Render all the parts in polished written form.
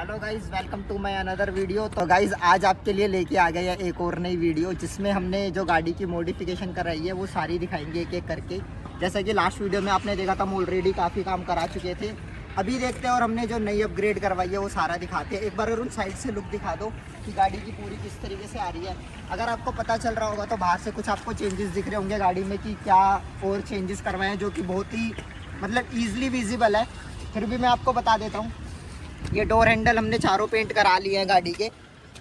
Hello guys, welcome to my another video. तो guys आज आपके लिए लेके आ गए हैं एक और नई वीडियो, जिसमें हमने जो गाड़ी की मॉडिफिकेशन कराई है वो सारी दिखाएंगे एक एक करके। जैसा कि लास्ट वीडियो में आपने देखा था, हम ऑलरेडी काफ़ी काम करा चुके थे। अभी देखते हैं और हमने जो नई अपग्रेड करवाई है वो सारा दिखाते हैं। एक बार और उन साइड से लुक दिखा दो कि गाड़ी की पूरी किस तरीके से आ रही है। अगर आपको पता चल रहा होगा तो बाहर से कुछ आपको चेंजेस दिख रहे होंगे गाड़ी में कि क्या और चेंजेस करवाए हैं, जो कि बहुत ही मतलब ईजिली विजिबल है। फिर भी मैं आपको बता देता हूँ। ये डोर हैंडल हमने चारों पेंट करा लिए हैं गाड़ी के,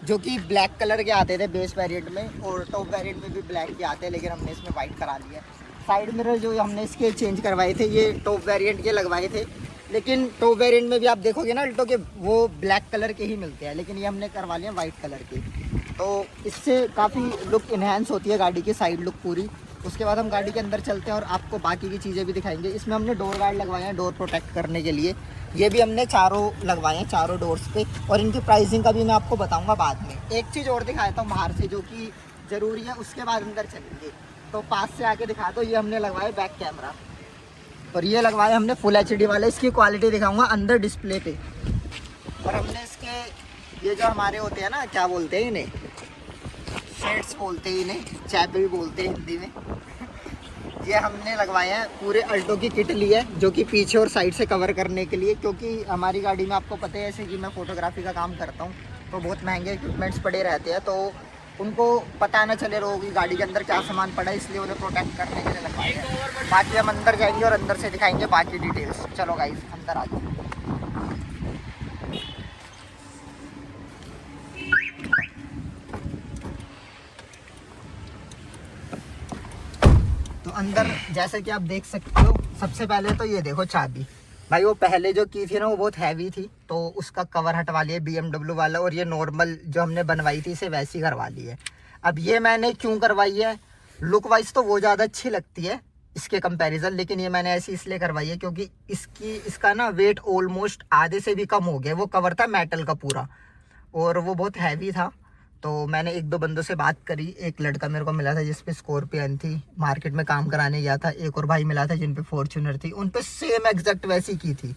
जो कि ब्लैक कलर के आते थे बेस वेरिएंट में, और टॉप वेरिएंट में भी ब्लैक के आते हैं, लेकिन हमने इसमें वाइट करा लिया है। साइड मिरर जो हमने इसके चेंज करवाए थे, ये टॉप वेरिएंट के लगवाए थे, लेकिन टॉप वेरिएंट में भी आप देखोगे ना अल्टो के, वो ब्लैक कलर के ही मिलते हैं, लेकिन ये हमने करवा लिए वाइट कलर के। तो इससे काफ़ी लुक इन्हेंस होती है गाड़ी की साइड लुक पूरी। उसके बाद हम गाड़ी के अंदर चलते हैं और आपको बाकी की चीज़ें भी दिखाएंगे। इसमें हमने डोर गार्ड लगवाए हैं डोर प्रोटेक्ट करने के लिए। ये भी हमने चारों लगवाए हैं, चारों डोर्स पे, और इनकी प्राइसिंग का भी मैं आपको बताऊंगा बाद में। एक चीज़ और दिखाया था बाहर से जो कि ज़रूरी है, उसके बाद अंदर चलेंगे। तो पास से आके दिखा दो। ये हमने लगवाए बैक कैमरा, और ये लगवाए हमने फुल HD वाले। इसकी क्वालिटी दिखाऊंगा अंदर डिस्प्ले पे। और हमने इसके ये जो हमारे होते हैं ना, क्या बोलते हैं इन्हें, शेड्स बोलते हैं इन्हें, चैप भी बोलते हैं हिंदी में। ये हमने लगवाए हैं, पूरे अल्टो की किट ली है, जो कि पीछे और साइड से कवर करने के लिए, क्योंकि हमारी गाड़ी में आपको पता है ऐसे कि मैं फोटोग्राफी का काम करता हूँ, तो बहुत महंगे इक्विपमेंट्स पड़े रहते हैं, तो उनको पता ना चले लोगों की गाड़ी के अंदर क्या सामान पड़ा है, इसलिए उन्हें प्रोटेक्ट करने के लिए लगवाए हैं। बाकी हम अंदर जाएंगे और अंदर से दिखाएंगे बाकी डिटेल्स। चलो गाइस अंदर आ जाओ। तो अंदर जैसे कि आप देख सकते हो, सबसे पहले तो ये देखो चाबी। भाई वो पहले जो की थी ना वो बहुत हैवी थी, तो उसका कवर हटवा लिया BMW वाला, और ये नॉर्मल जो हमने बनवाई थी इसे वैसी करवा ली है। अब ये मैंने क्यों करवाई है, लुक वाइज तो वो ज़्यादा अच्छी लगती है इसके कंपैरिजन, लेकिन ये मैंने ऐसी इसलिए करवाई है क्योंकि इसका ना वेट ऑलमोस्ट आधे से भी कम हो गया। वो कवर था मेटल का पूरा, और वो बहुत हैवी था। तो मैंने एक दो बंदों से बात करी। एक लड़का मेरे को मिला था जिस पे स्कॉर्पियन थी, मार्केट में काम कराने गया था। एक और भाई मिला था जिन पे फॉर्च्यूनर थी, उन पे सेम एग्जैक्ट वैसी की थी।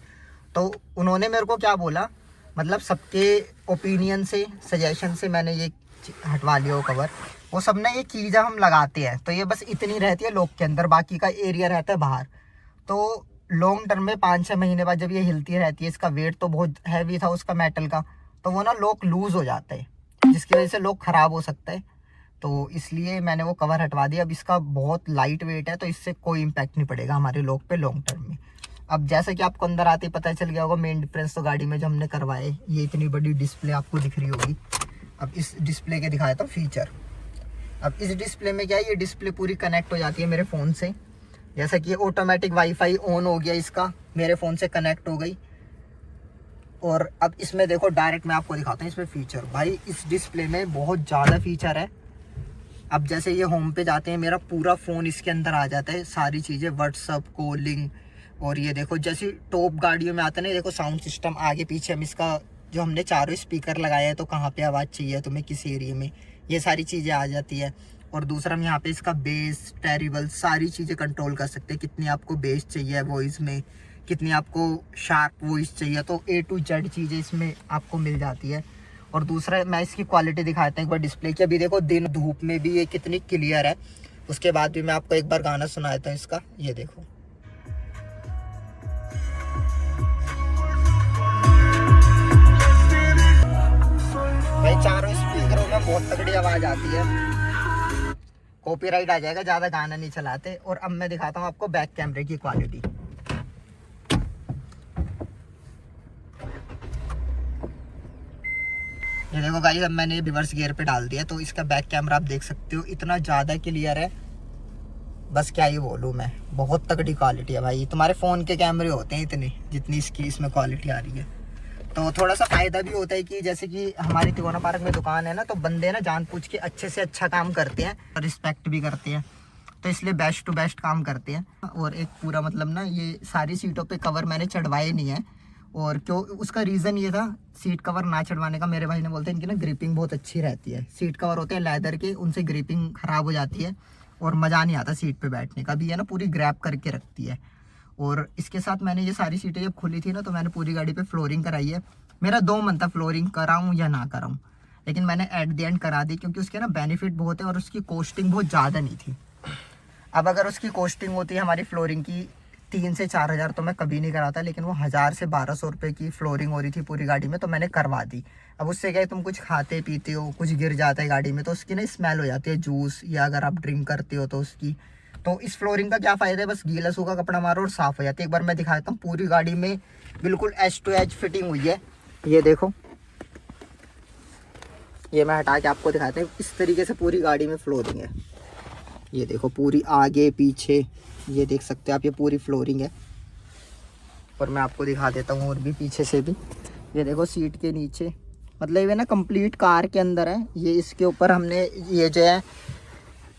तो उन्होंने मेरे को क्या बोला, मतलब सबके ओपिनियन से, सजेशन से मैंने ये हटवा लिया वो कवर। वो सब ना ये चीज़ हम लगाते हैं तो ये बस इतनी रहती है लॉक के अंदर, बाकी का एरिया रहता है बाहर। तो लॉन्ग टर्म में 5-6 महीने बाद जब ये हिलती रहती है, इसका वेट तो बहुत हैवी था उसका मेटल का, तो वो ना लॉक लूज हो जाता है, जिसकी वजह से लॉक ख़राब हो सकता है। तो इसलिए मैंने वो कवर हटवा दिया। अब इसका बहुत लाइट वेट है, तो इससे कोई इम्पैक्ट नहीं पड़ेगा हमारे लॉक पे लॉन्ग टर्म में। अब जैसे कि आपको अंदर आते ही पता चल गया होगा, मेन डिफरेंस तो गाड़ी में जो हमने करवाए, ये इतनी बड़ी डिस्प्ले आपको दिख रही होगी। अब इस डिस्प्ले के दिखाया था फीचर। अब इस डिस्प्ले में क्या है, ये डिस्प्ले पूरी कनेक्ट हो जाती है मेरे फ़ोन से। जैसा कि ऑटोमेटिक वाईफाई ऑन हो गया, इसका मेरे फ़ोन से कनेक्ट हो गई। और अब इसमें देखो, डायरेक्ट मैं आपको दिखाता हूँ इसमें फीचर। भाई इस डिस्प्ले में बहुत ज़्यादा फीचर है। अब जैसे ये होम पे जाते हैं, मेरा पूरा फ़ोन इसके अंदर आ जाता है, सारी चीज़ें, व्हाट्सअप, कॉलिंग। और ये देखो जैसे टॉप गाड़ियों में आता है ना, देखो साउंड सिस्टम आगे पीछे, हम इसका जो हमने चारों स्पीकर लगाए हैं, तो कहाँ पे आवाज़ चाहिए तुम्हें, किस एरिया में, ये सारी चीज़ें आ जाती है। और दूसरा हम यहाँ पे इसका बेस, टेरिबल, सारी चीज़ें कंट्रोल कर सकते हैं। कितनी आपको बेस चाहिए वॉइस में, कितनी आपको शार्प वॉइस चाहिए, तो A to Z चीज़ें इसमें आपको मिल जाती है। और दूसरा मैं इसकी क्वालिटी दिखाता हूँ एक बार डिस्प्ले की। अभी देखो दिन धूप में भी ये कितनी क्लियर है। उसके बाद भी मैं आपको एक बार गाना सुनाता हूँ इसका, ये देखो। भाई चारों स्पीकरों में बहुत तगड़ी आवाज़ आती है। कॉपीराइट आ जाएगा, ज़्यादा गाना नहीं चलाते। और अब मैं दिखाता हूँ आपको बैक कैमरे की क्वालिटी। ये देखो गाइस, अब मैंने रिवर्स गियर पे डाल दिया, तो इसका बैक कैमरा आप देख सकते हो, इतना ज़्यादा क्लियर है, बस क्या ही बोलूँ मैं। बहुत तगड़ी क्वालिटी है भाई। तुम्हारे फ़ोन के कैमरे होते हैं इतने, जितनी इसकी इसमें क्वालिटी आ रही है। तो थोड़ा सा फ़ायदा भी होता है कि जैसे कि हमारी तिकोना पार्क में दुकान है ना, तो बंदे ना जानबूझ के अच्छे से अच्छा काम करते हैं, रिस्पेक्ट भी करते हैं, तो इसलिए बेस्ट टू बेस्ट काम करते हैं। और एक पूरा मतलब ना, ये सारी सीटों पे कवर मैंने चढ़वाए नहीं है। और क्यों, उसका रीज़न ये था सीट कवर ना चढ़वाने का। मेरे भाई ने बोलते हैं इनकी ना ग्रिपिंग बहुत अच्छी रहती है। सीट कवर होते हैं लेदर के, उनसे ग्रिपिंग ख़राब हो जाती है और मज़ा नहीं आता सीट पे बैठने का। भी है ना, पूरी ग्रैब करके रखती है। और इसके साथ मैंने ये सारी सीटें जब खुली थी ना, तो मैंने पूरी गाड़ी पे फ्लोरिंग कराई है। मेरा 2 मन था फ्लोरिंग कराऊं या ना कराऊं, लेकिन मैंने एट द एंड करा दी क्योंकि उसके ना बेनिफिट बहुत है और उसकी कॉस्टिंग बहुत ज़्यादा नहीं थी। अब अगर उसकी कॉस्टिंग होती है हमारी फ्लोरिंग की 3 से 4 हज़ार तो मैं कभी नहीं कराता, लेकिन वो 1000 से 1200 रुपये की फ्लोरिंग हो रही थी पूरी गाड़ी में, तो मैंने करवा दी। अब उससे क्या है, तुम कुछ खाते पीते हो, कुछ गिर जाता है गाड़ी में तो उसकी ना स्मेल हो जाती है, जूस या अगर आप ड्रिंक करते हो तो उसकी। तो इस फ्लोरिंग का क्या फ़ायदा है, बस गीला सूखा कपड़ा मारो और साफ़ हो जाती है। एक बार मैं दिखाता हूँ, पूरी गाड़ी में बिल्कुल एच टू एच फिटिंग हुई है। ये देखो, ये मैं हटा के आपको दिखाते हैं, इस तरीके से पूरी गाड़ी में फ्लोरिंग है। ये देखो पूरी आगे पीछे, ये देख सकते हो आप, ये पूरी फ्लोरिंग है। और मैं आपको दिखा देता हूँ और भी पीछे से भी, ये देखो सीट के नीचे, मतलब ये ना कंप्लीट कार के अंदर है। ये इसके ऊपर हमने ये जो है,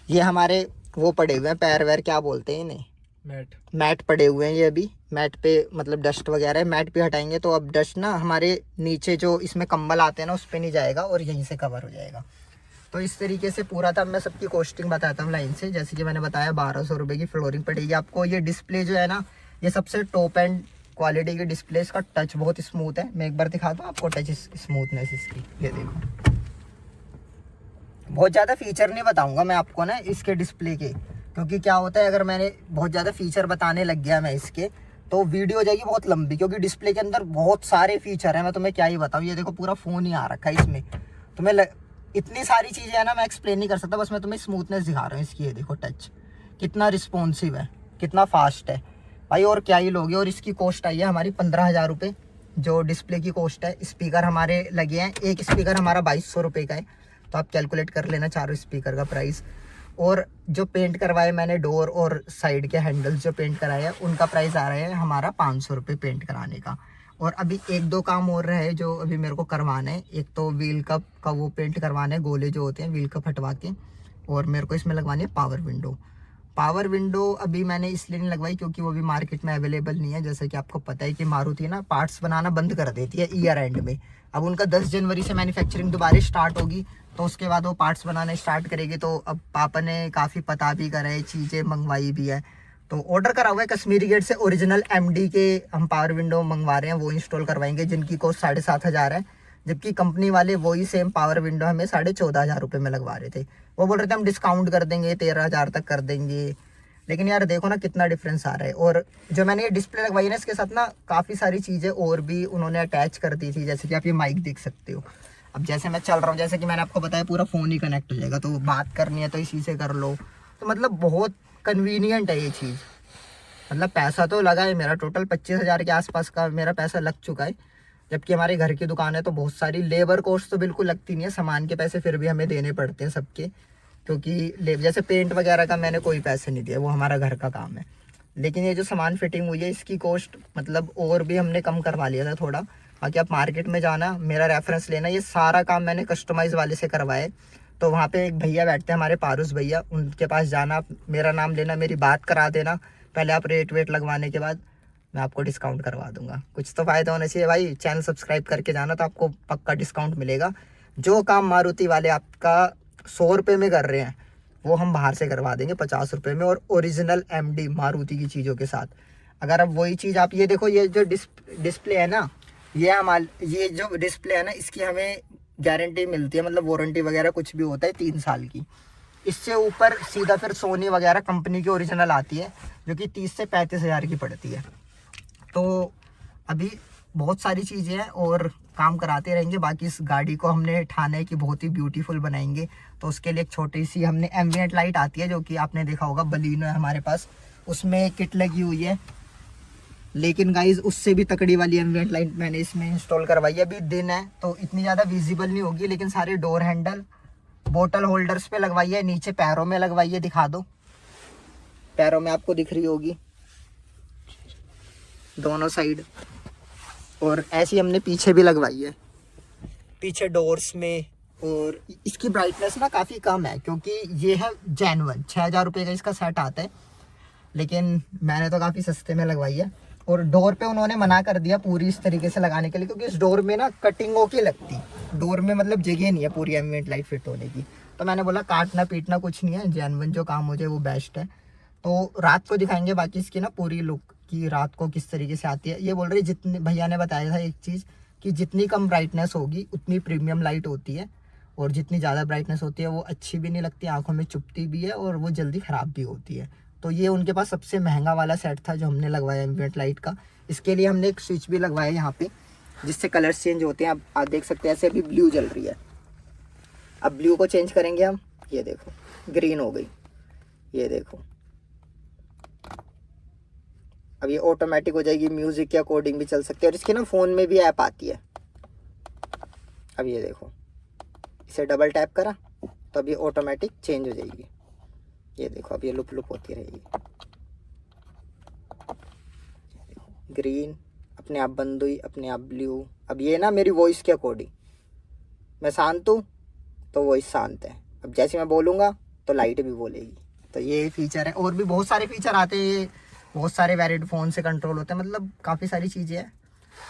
ये हमारे वो पड़े हुए हैं, पैर वैर क्या बोलते हैं इन्हें, मैट पड़े हुए हैं। ये अभी मैट पे मतलब डस्ट वगैरह है, मैट पे हटाएंगे तो अब डस्ट ना हमारे नीचे जो इसमें कंबल आते हैं ना उस पर नहीं जाएगा और यहीं से कवर हो जाएगा। तो इस तरीके से पूरा था। मैं सबकी कॉस्टिंग बताता हूँ लाइन से। जैसे कि मैंने बताया 1200 रुपये की फ्लोरिंग पड़ेगी आपको। ये डिस्प्ले जो है ना, ये सबसे टॉप एंड क्वालिटी की डिस्प्ले, इसका टच बहुत स्मूथ है। मैं एक बार दिखा दूँ आपको टच स्मूथनेस इसकी, ये देखो। बहुत ज़्यादा फीचर नहीं बताऊँगा मैं आपको ना इसके डिस्प्ले के, क्योंकि क्या होता है अगर मैंने बहुत ज़्यादा फीचर बताने लग गया मैं इसके तो वीडियो हो जाएगी बहुत लंबी, क्योंकि डिस्प्ले के अंदर बहुत सारे फीचर हैं। मैं तुम्हें क्या ही बताऊँ, ये देखो पूरा फ़ोन ही आ रखा है इसमें। तुम्हें इतनी सारी चीज़ें हैं ना, मैं एक्सप्लेन नहीं कर सकता, बस मैं तुम्हें स्मूथनेस दिखा रहा हूँ इसकी। ये देखो टच कितना रिस्पॉन्सिव है, कितना फास्ट है भाई, और क्या ही लोगे। और इसकी कॉस्ट आई है हमारी 15,000 रुपये, जो डिस्प्ले की कॉस्ट है। स्पीकर हमारे लगे हैं, एक स्पीकर हमारा 2200 रुपये का है, तो आप कैलकुलेट कर लेना चारों स्पीकर का प्राइस। और जो पेंट करवाए मैंने डोर और साइड के हैंडल्स जो पेंट कराए हैं उनका प्राइस आ रहा है हमारा 500 रुपये पेंट कराने का। और अभी 1-2 काम और रहे जो अभी मेरे को करवाना है। एक तो व्हील कप का वो पेंट करवाना है, गोले जो होते हैं व्हील कप हटवा के, और मेरे को इसमें लगवानी है पावर विंडो। पावर विंडो अभी मैंने इसलिए नहीं लगवाई क्योंकि वो भी मार्केट में अवेलेबल नहीं है। जैसे कि आपको पता है कि मारुति ना पार्ट्स बनाना बंद कर देती है ईयर एंड में। अब उनका 10 जनवरी से मैन्युफैक्चरिंग दोबारा स्टार्ट होगी, तो उसके बाद वो पार्ट्स बनाना स्टार्ट करेगी। तो अब पापा ने काफ़ी पता भी करा है, चीज़ें मंगवाई भी है, तो ऑर्डर करा हुआ है कश्मीरी गेट से। ओरिजिनल MD के हम पावर विंडो मंगवा रहे हैं, वो इंस्टॉल करवाएंगे, जिनकी कॉस्ट 7,500 है। जबकि कंपनी वाले वही सेम पावर विंडो हमें 14,500 रुपये में लगवा रहे थे। वो बोल रहे थे हम डिस्काउंट कर देंगे, 13,000 तक कर देंगे। लेकिन यार देखो ना कितना डिफरेंस आ रहा है। और जो मैंने ये डिस्प्ले लगवाई ना, इसके साथ ना काफ़ी सारी चीज़ें और भी उन्होंने अटैच कर दी थी। जैसे कि आप ये माइक देख सकते हो। अब जैसे मैं चल रहा हूँ, जैसे कि मैंने आपको बताया पूरा फ़ोन ही कनेक्ट हो जाएगा, तो बात करनी है तो इसी से कर लो। तो मतलब बहुत कन्वीनियंट है ये चीज़। मतलब पैसा तो लगा है मेरा, टोटल 25,000 के आसपास का मेरा पैसा लग चुका है। जबकि हमारे घर की दुकान है तो बहुत सारी लेबर कॉस्ट तो बिल्कुल लगती नहीं है, सामान के पैसे फिर भी हमें देने पड़ते हैं सबके, क्योंकि जैसे पेंट वगैरह का मैंने कोई पैसे नहीं दिया, वो हमारा घर का काम है। लेकिन ये जो सामान फिटिंग हुई है इसकी कॉस्ट मतलब और भी हमने कम करवा लिया था थोड़ा। बाकी आप मार्केट में जाना, मेरा रेफरेंस लेना, ये सारा काम मैंने कस्टमाइज़ वाले से करवाए। तो वहाँ पे एक भैया बैठते हैं हमारे, पारुस भैया, उनके पास जाना, मेरा नाम लेना, मेरी बात करा देना। पहले आप रेट वेट लगवाने के बाद मैं आपको डिस्काउंट करवा दूंगा। कुछ तो फ़ायदा होना चाहिए भाई। चैनल सब्सक्राइब करके जाना तो आपको पक्का डिस्काउंट मिलेगा। जो काम मारुति वाले आपका 100 रुपये में कर रहे हैं वो हम बाहर से करवा देंगे 50 रुपये में, और ओरिजिनल MD मारुति की चीज़ों के साथ। अगर अब वही चीज़ आप ये देखो, ये जो डिस्प्ले है ना, ये जो डिस्प्ले है ना, इसकी हमें गारंटी मिलती है, मतलब वारंटी वगैरह कुछ भी होता है 3 साल की। इससे ऊपर सीधा फिर सोनी वगैरह कंपनी की ओरिजिनल आती है, जो कि 30 से 35,000 की पड़ती है। तो अभी बहुत सारी चीज़ें हैं और काम कराते रहेंगे। बाकी इस गाड़ी को हमने ठाणे की बहुत ही ब्यूटीफुल बनाएंगे, तो उसके लिए एक छोटी सी हमने एम्बिएंट लाइट आती है, जो कि आपने देखा होगा बलिनो है हमारे पास, उसमें किट लगी हुई है। लेकिन गाइज उससे भी तकड़ी वाली एम्बिएंट लाइट मैंने इसमें इंस्टॉल करवाई है। अभी दिन है तो इतनी ज़्यादा विजिबल नहीं होगी, लेकिन सारे डोर हैंडल, बोतल होल्डर्स पे लगवाई है, नीचे पैरों में लगवाई है, दिखा दो, पैरों में आपको दिख रही होगी दोनों साइड। और ऐसी हमने पीछे भी लगवाई है, पीछे डोर्स में। और इसकी ब्राइटनेस ना काफ़ी कम है, क्योंकि ये है जेन्युइन 6,000 रुपये का इसका सेट आता है, लेकिन मैंने तो काफ़ी सस्ते में लगवाई है। और डोर पे उन्होंने मना कर दिया पूरी इस तरीके से लगाने के लिए, क्योंकि इस डोर में ना कटिंग होके लगती, डोर में मतलब जगह नहीं है पूरी एम्बिएंट लाइट फिट होने की। तो मैंने बोला काटना पीटना कुछ नहीं है, जेन्युइन जो काम हो जाए वो बेस्ट है। तो रात को दिखाएंगे बाकी इसकी ना पूरी लुक, कि रात को किस तरीके से आती है। ये बोल रही, जितने भैया ने बताया था एक चीज़, कि जितनी कम ब्राइटनेस होगी उतनी प्रीमियम लाइट होती है, और जितनी ज़्यादा ब्राइटनेस होती है वो अच्छी भी नहीं लगती, आंखों में चुभती भी है और वो जल्दी ख़राब भी होती है। तो ये उनके पास सबसे महंगा वाला सेट था जो हमने लगवाया एम्बिएंट लाइट का। इसके लिए हमने एक स्विच भी लगवाया यहाँ पे, जिससे कलर्स चेंज होते हैं। अब आप देख सकते हैं ऐसे अभी ब्लू जल रही है, अब ब्लू को चेंज करेंगे हम, ये देखो ग्रीन हो गई, ये देखो अब ये ऑटोमेटिक हो जाएगी, म्यूज़िक के अकॉर्डिंग भी चल सकती है। और इसके ना फ़ोन में भी ऐप आती है। अब ये देखो, इसे डबल टैप करा तो अब ये ऑटोमेटिक चेंज हो जाएगी, ये देखो अब ये लुप लुप होती रहेगी। ग्रीन अपने आप बंद हुई, अपने आप ब्लू। अब ये ना मेरी वॉइस के अकॉर्डिंग, मैं शांत हूँ तो वॉइस शांत है, अब जैसे मैं बोलूँगा तो लाइट भी बोलेगी। तो ये फीचर है, और भी बहुत सारे फीचर आते हैं, बहुत सारे वेरिएड फ़ोन से कंट्रोल होते हैं, मतलब काफ़ी सारी चीज़ें हैं।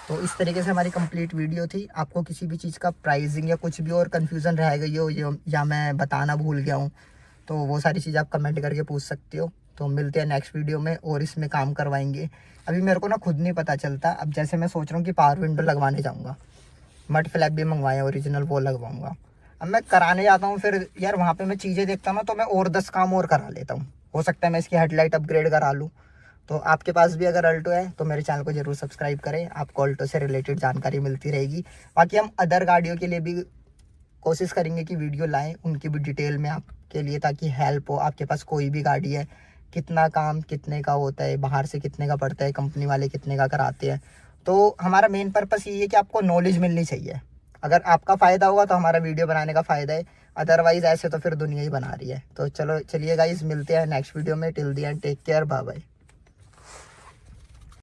तो इस तरीके से हमारी कंप्लीट वीडियो थी। आपको किसी भी चीज़ का प्राइसिंग या कुछ भी और कन्फ्यूज़न रह गई हो या मैं बताना भूल गया हूँ तो वो सारी चीज़ आप कमेंट करके पूछ सकते हो। तो मिलते हैं नेक्स्ट वीडियो में और इसमें काम करवाएंगे। अभी मेरे को ना खुद नहीं पता चलता, अब जैसे मैं सोच रहा हूँ कि पावर विंडो लगवाने जाऊँगा, मड फ्लैप भी मंगवाए ओरिजिनल, वो लगवाऊँगा। अब मैं कराने जाता हूँ फिर यार वहाँ पे मैं चीज़ें देखता हूँ ना, तो मैं और 10 काम और करा लेता हूँ। हो सकता है मैं इसकी हेडलाइट अपग्रेड करा लूँ। तो आपके पास भी अगर अल्टो है तो मेरे चैनल को ज़रूर सब्सक्राइब करें, आपको अल्टो से रिलेटेड जानकारी मिलती रहेगी। बाकी हम अदर गाड़ियों के लिए भी कोशिश करेंगे कि वीडियो लाएं, उनकी भी डिटेल में आपके लिए, ताकि हेल्प हो। आपके पास कोई भी गाड़ी है, कितना काम कितने का होता है, बाहर से कितने का पड़ता है, कंपनी वाले कितने का कराते हैं। तो हमारा मेन पर्पस ये है कि आपको नॉलेज मिलनी चाहिए। अगर आपका फ़ायदा होगा तो हमारा वीडियो बनाने का फ़ायदा है, अदरवाइज़ ऐसे तो फिर दुनिया ही बना रही है। तो चलिए गाइस, मिलते हैं नेक्स्ट वीडियो में। Till the end take care, bye bye.